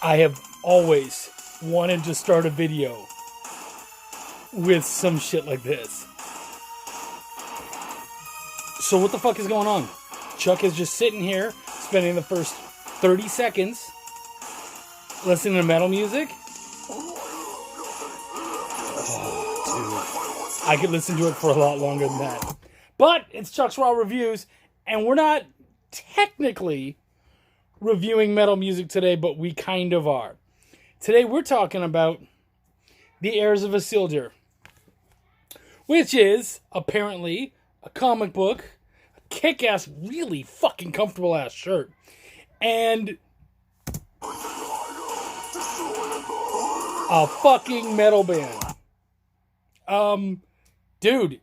I have always wanted to start a video with some shit like this. So what the fuck is going on? Chuck is just sitting here, spending the first 30 seconds listening to metal music. Oh, dude. I could listen to it for a lot longer than that. But it's Chuck's Raw Reviews, and we're not technically reviewing metal music today, but we kind of are. Today we're talking about the Heirs of Isildur, which is apparently a comic book, a kick-ass, really fucking comfortable-ass shirt, and a fucking metal band. Dude,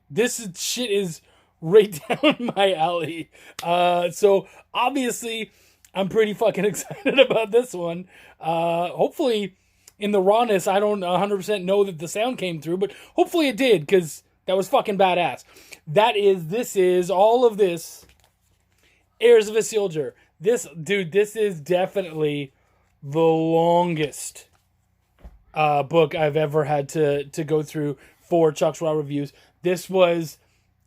shit is right down my alley. So obviously, I'm pretty fucking excited about this one. Hopefully, in the rawness, I don't 100% know that the sound came through, but hopefully it did, because that was fucking badass. This is all of this Heirs of Isildur. This is definitely the longest book I've ever had to go through for Chuck's Raw Reviews. This was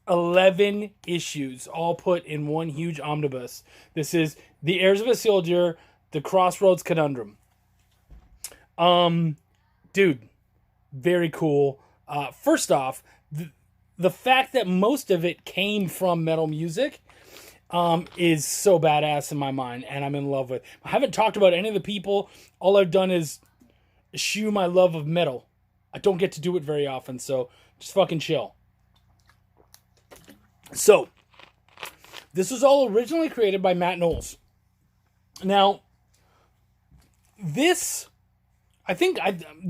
11 issues, all put in one huge omnibus. This is the Heirs of Isildur, the Crossroads Conundrum. Dude, very cool. First off, the fact that most of it came from metal music is so badass in my mind, and I'm in love with. I haven't talked about any of the people. All I've done is eschew my love of metal. I don't get to do it very often, so just fucking chill. So, this was all originally created by Matt Knowles. Now, the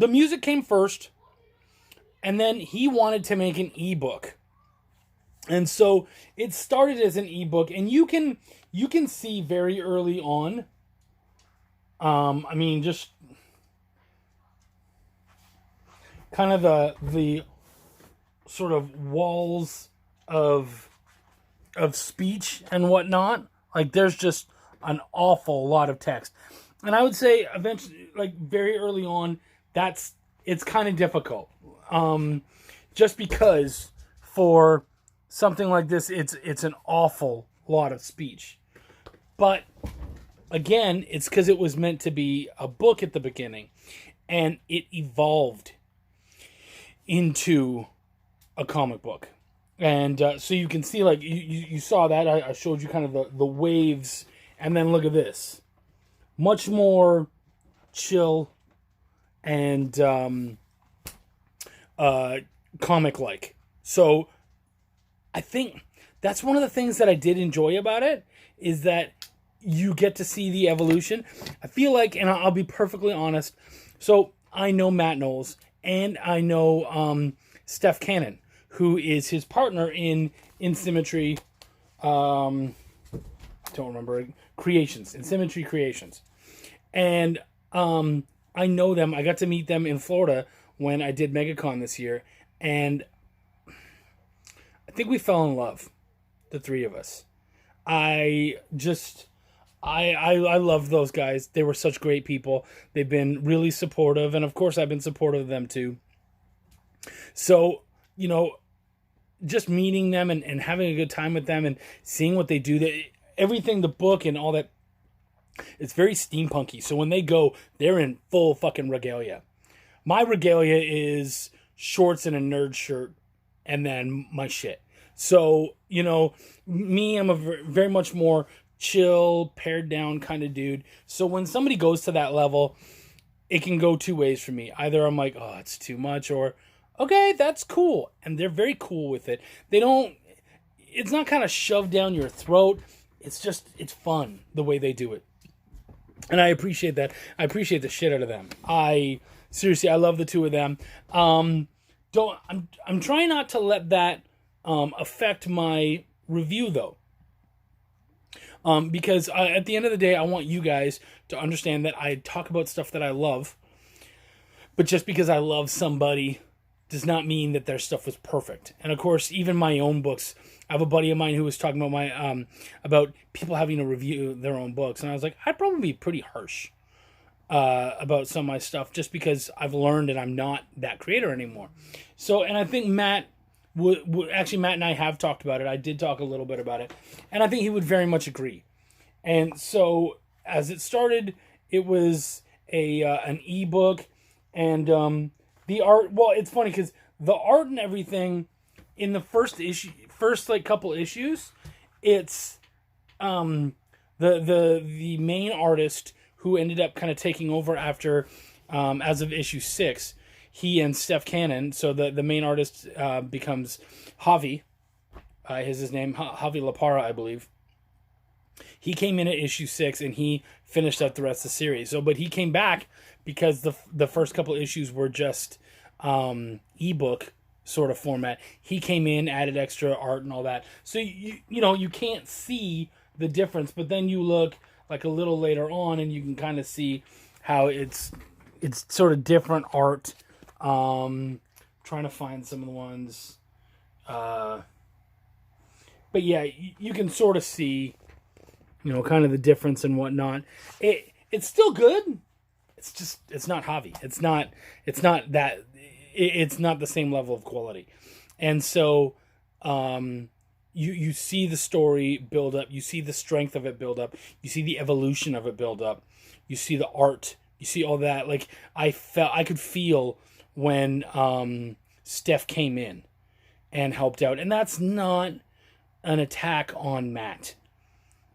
music came first, and then he wanted to make an ebook. And so, it started as an ebook, and you can see very early on, just kind of the sort of walls of speech and whatnot. Like, there's just an awful lot of text. And I would say eventually, like very early on, it's kind of difficult. Just because for something like this, it's an awful lot of speech. But again, it's because it was meant to be a book at the beginning, and it evolved into a comic book. And so you can see, like, you saw that. I showed you kind of the waves. And then look at this. Much more chill and comic-like. So I think that's one of the things that I did enjoy about it, is that you get to see the evolution. I feel like, and I'll be perfectly honest, so I know Matt Knowles, and I know Steph Cannon, who is his partner in Symmetry, don't remember, Creations, in Symmetry Creations. And I know them. I got to meet them in Florida when I did MegaCon this year, and I think we fell in love, the three of us. I love those guys. They were such great people. They've been really supportive, and of course I've been supportive of them too. So, just meeting them and having a good time with them and seeing what they do, everything, the book and all that, it's very steampunky. So when they go, they're in full fucking regalia. My regalia is shorts and a nerd shirt, and then my shit. So, me, I'm a very much more chill, pared down kind of dude. So when somebody goes to that level, it can go two ways for me. Either I'm like, oh, it's too much, or okay, that's cool. And they're very cool with it. It's not kind of shoved down your throat. It's fun the way they do it. And I appreciate that. I appreciate the shit out of them. I love the two of them. I'm trying not to let that affect my review, though. Because at the end of the day, I want you guys to understand that I talk about stuff that I love. But just because I love somebody does not mean that their stuff was perfect. And of course, even my own books, I have a buddy of mine who was talking about about people having to review their own books, and I was like, I'd probably be pretty harsh. about some of my stuff, just because I've learned and I'm not that creator anymore. So, and I think Matt actually, Matt and I have talked about it. I did talk a little bit about it, and I think he would very much agree. And so, as it started, it was an ebook, and the art. Well, it's funny because the art and everything in the first like couple issues, it's the main artist who ended up kind of taking over after, as of issue 6, he and Steph Cannon. So the main artist becomes Javi. Is his name Javi Lapara, I believe. He came in at issue 6 and he finished up the rest of the series. So, but he came back because the first couple issues were just ebook sort of format. He came in, added extra art and all that. So you can't see the difference, but then you look like a little later on and you can kind of see how it's sort of different art. Trying to find some of the ones. But yeah, you can sort of see, kind of the difference and whatnot. It's still good. It's not Javi. It's not that, it's not the same level of quality. And so, you see the story build up. You see the strength of it build up. You see the evolution of it build up. You see the art. You see all that. Like, I could feel when, Steph came in and helped out. And that's not an attack on Matt.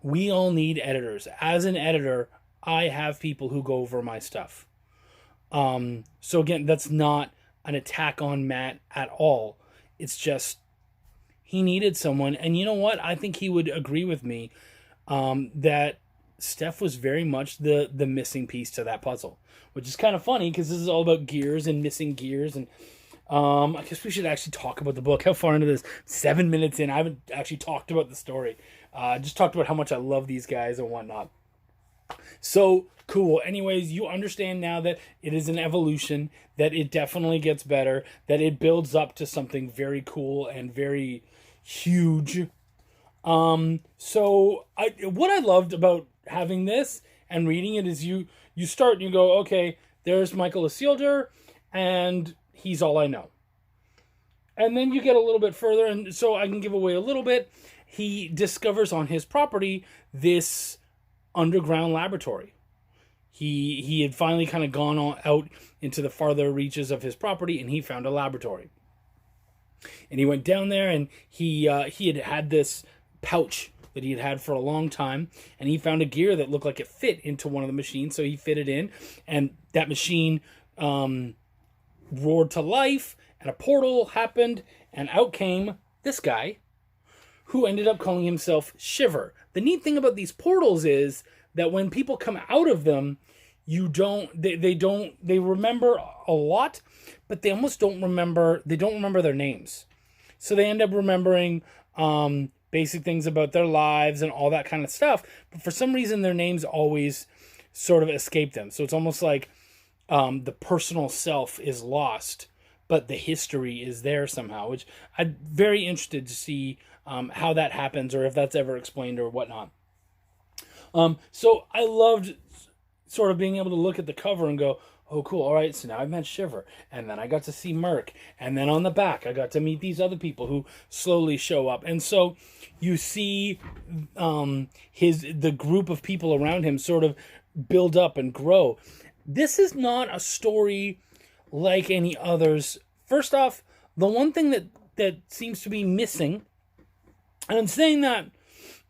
We all need editors. As an editor, I have people who go over my stuff. So again, that's not an attack on Matt at all. It's just he needed someone. And you know what? I think he would agree with me that Steph was very much the missing piece to that puzzle, which is kind of funny because this is all about gears and missing gears. And I guess we should actually talk about the book. How far into this? 7 minutes in. I haven't actually talked about the story. Just talked about how much I love these guys and whatnot. So cool. Anyways, you understand now that it is an evolution, that it definitely gets better, that it builds up to something very cool and very huge. So what I loved about having this and reading it is you start and you go, okay, there's Michael Isildur, and he's all I know. And then you get a little bit further, and so I can give away a little bit. He discovers on his property this underground laboratory. He had finally kind of gone out into the farther reaches of his property, and he found a laboratory. And he went down there, and he had this pouch that he had had for a long time, and he found a gear that looked like it fit into one of the machines, so he fit it in, and that machine roared to life, and a portal happened, and out came this guy, who ended up calling himself Shiver. The neat thing about these portals is that when people come out of them, they remember a lot, but they almost don't remember their names. So they end up remembering basic things about their lives and all that kind of stuff, but for some reason their names always sort of escape them. So it's almost like the personal self is lost, but the history is there somehow, which I'm very interested to see how that happens, or if that's ever explained or whatnot. So I loved sort of being able to look at the cover and go, oh, cool. All right. So now I've met Shiver, and then I got to see Merc, and then on the back, I got to meet these other people who slowly show up. And so you see, the group of people around him sort of build up and grow. This is not a story like any others. First off, the one thing that seems to be missing, and I'm saying that,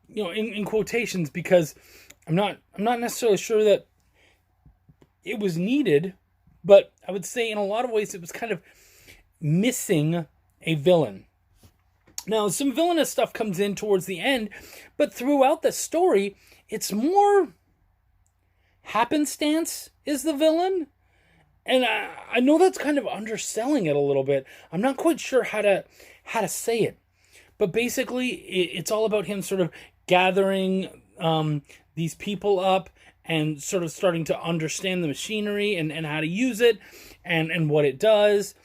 in quotations, because I'm not necessarily sure that it was needed, but I would say in a lot of ways it was kind of missing a villain. Now, some villainous stuff comes in towards the end, but throughout the story, it's more happenstance is the villain. And I know that's kind of underselling it a little bit. I'm not quite sure how to say it. But basically, it's all about him sort of gathering these people up and sort of starting to understand the machinery and how to use it and what it does.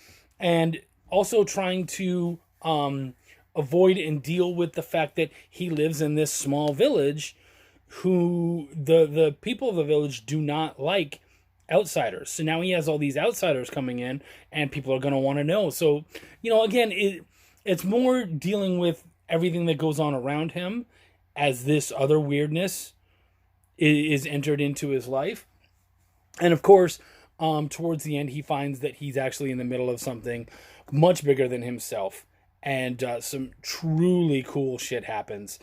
And also trying to avoid and deal with the fact that he lives in this small village who the people of the village do not like outsiders. So now he has all these outsiders coming in, and people are going to want to know. So, again, it's more dealing with everything that goes on around him as this other weirdness is entered into his life. And of course, towards the end, he finds that he's actually in the middle of something much bigger than himself. And some truly cool shit happens.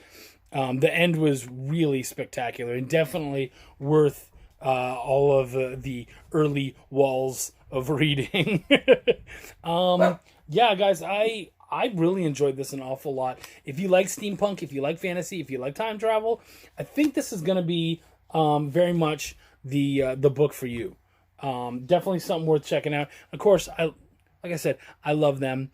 The end was really spectacular and definitely worth all of the early walls of reading. Yeah, guys, I really enjoyed this an awful lot. If you like steampunk, if you like fantasy, if you like time travel, I think this is going to be very much the book for you. Definitely something worth checking out. Of course, like I said, I love them.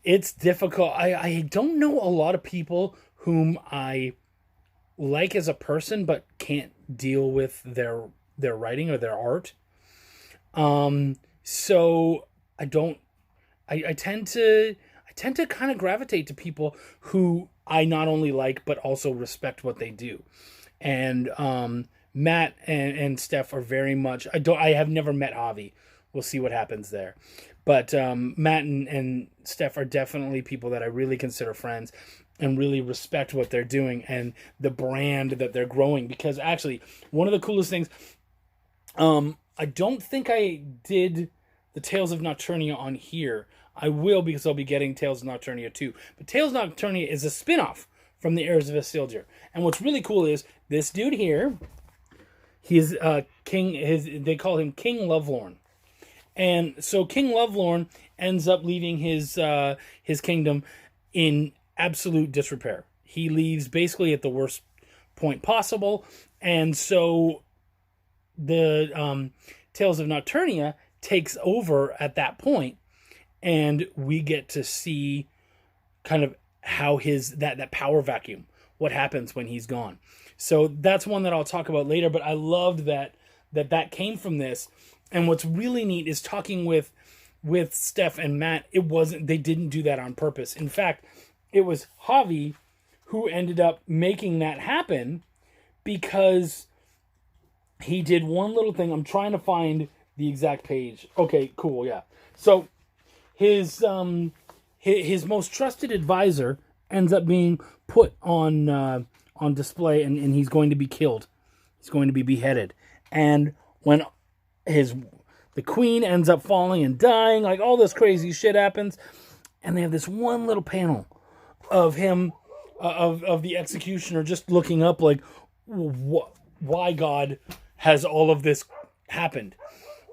It's difficult. I don't know a lot of people whom I like as a person, but can't deal with their writing or their art. So I tend to kind of gravitate to people who I not only like, but also respect what they do. And, Matt and Steph are very much, I have never met Avi. We'll see what happens there. But, Matt and Steph are definitely people that I really consider friends and really respect what they're doing and the brand that they're growing. Because actually, one of the coolest things, I don't think I did the Tales of Nocturnia on here. I will, because I'll be getting Tales of Nocturnia 2. But Tales of Nocturnia is a spin-off from the Heirs of Isildur. And what's really cool is this dude here, he's king, they call him King Lovelorn. And so King Lovelorn ends up leaving his kingdom in absolute disrepair. He leaves basically at the worst point possible. And so the Tales of Nocturnia takes over at that point, and we get to see kind of how that power vacuum, what happens when he's gone. So that's one that I'll talk about later, but I loved that came from this. And what's really neat is talking with Steph and Matt, they didn't do that on purpose. In fact, it was Javi who ended up making that happen, because he did one little thing. I'm trying to find the exact page. Okay, cool, yeah. So his most trusted advisor ends up being put on display, and he's going to be killed. He's going to be beheaded. And when the queen ends up falling and dying, like all this crazy shit happens, and they have this one little panel of him, of the executioner just looking up like, why God has all of this happened?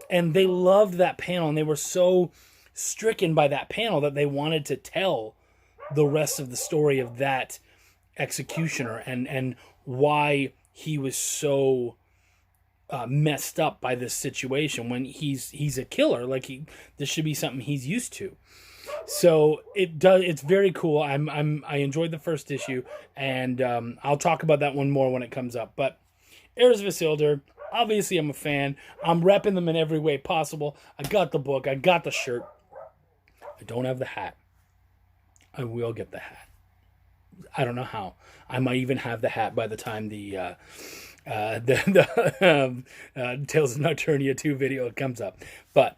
And they loved that panel, and they were so stricken by that panel that they wanted to tell the rest of the story of that executioner and why he was so messed up by this situation when he's a killer. Like this should be something he's used to. So it's very cool. I enjoyed the first issue, and I'll talk about that one more when it comes up. But Heirs of Isildur, obviously I'm a fan. I'm repping them in every way possible. I got the book. I got the shirt. I don't have the hat. I will get the hat. I don't know how. I might even have the hat by the time the Tales of Nocturnia 2 video comes up. But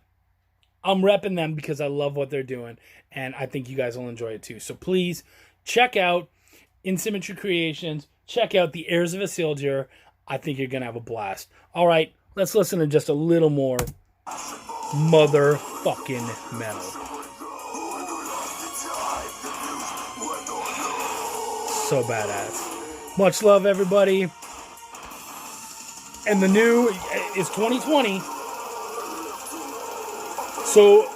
I'm repping them because I love what they're doing, and I think you guys will enjoy it too. So please check out In Symmetry Creations. Check out the Heirs of Isildur. I think you're going to have a blast. All right, let's listen to just a little more motherfucking metal. So badass. Much love, everybody. And the new is 2020. So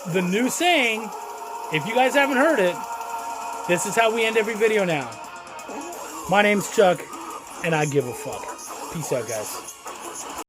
the new saying, if you guys haven't heard it, this is how we end every video now. My name's Chuck, and I give a fuck. Peace out, guys.